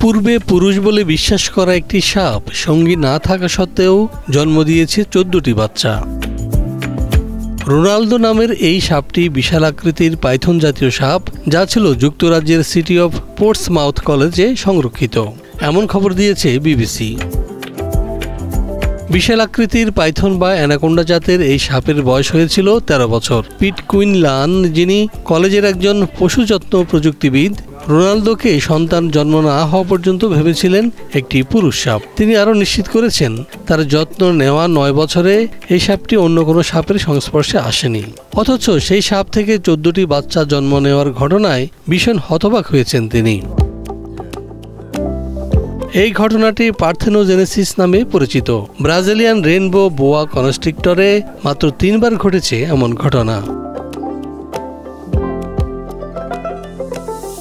পূর্বে পুরুষ বলে বিশ্বাস করা একটি সাপ সঙ্গী না থাকা সত্ত্বেও জন্ম দিয়েছে 14টি বাচ্চা। রোনালদো নামের এই সাপটি বিশাল আকৃতির পাইথন জাতীয় সাপ, যা ছিল যুক্তরাজ্যের সিটি অফ পোর্টসমাউথ কলেজে সংরক্ষিত, এমন খবর দিয়েছে বিবিসি। বিশাল আকৃতির পাইথন বা অ্যানাকোন্ডা জাতের এই সাপের বয়স হয়েছিল 13 বছর। পিট কুইনলান, যিনি কলেজের একজন পশু যত্ন প্রযুক্তিবিদ, রোনালদোকে সন্তান জন্ম না হওয়া পর্যন্ত ভেবেছিলেন একটি পুরুষ সাপ। তিনি আরও নিশ্চিত করেছেন, তার যত্ন নেওয়া 9 বছরে এই সাপটি অন্য কোনো সাপের সংস্পর্শে আসেনি। অথচ সেই সাপ থেকে 14টি বাচ্চা জন্ম নেওয়ার ঘটনায় ভীষণ হতবাক হয়েছেন তিনি। এই ঘটনাটি পার্থেনোজেনেসিস নামে পরিচিত। ব্রাজিলিয়ান রেইনবো বোয়া কনস্ট্রিক্টরে মাত্র 3 বার ঘটেছে এমন ঘটনা।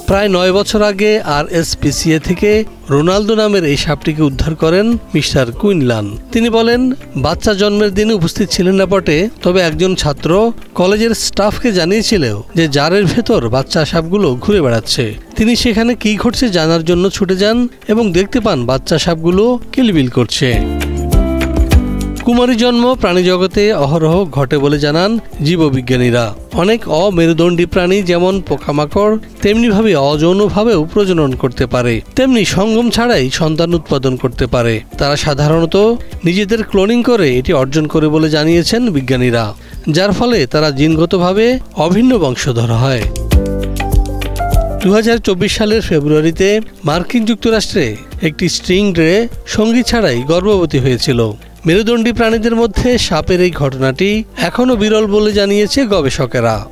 প্রায় 9 বছর আগে RSPCA থেকে রোনালদো নামের এই সাপটিকে উদ্ধার করেন মিস্টার কুইনলান। তিনি বলেন, বাচ্চা জন্মের দিনে উপস্থিত ছিলেন না বটে, তবে একজন ছাত্র কলেজের স্টাফকে জানিয়েছিল যে জারের ভেতর বাচ্চা সাপগুলো ঘুরে বেড়াচ্ছে। তিনি সেখানে কি ঘটছে জানার জন্য ছুটে যান এবং দেখতে পান বাচ্চা সাপগুলো কিলবিল করছে। কুমারী জন্ম প্রাণীজগতে অহরহ ঘটে বলে জানান জীববিজ্ঞানীরা। অনেক অমেরুদণ্ডী প্রাণী যেমন পোকামাকড় তেমনিভাবে অযৌনভাবেও প্রজনন করতে পারে, তেমনি সঙ্গম ছাড়াই সন্তান উৎপাদন করতে পারে। তারা সাধারণত নিজেদের ক্লোনিং করে এটি অর্জন করে বলে জানিয়েছেন বিজ্ঞানীরা, যার ফলে তারা জিনগতভাবে অভিন্ন বংশধর হয়। 2024 সালের ফেব্রুয়ারিতে মার্কিন যুক্তরাষ্ট্রে একটি স্ট্রিং রে সঙ্গী ছাড়াই গর্ভবতী হয়েছিল। মেরুদণ্ডী প্রাণীদের মধ্যে সাপের এই ঘটনাটি এখনও বিরল বলে জানিয়েছে গবেষকেরা।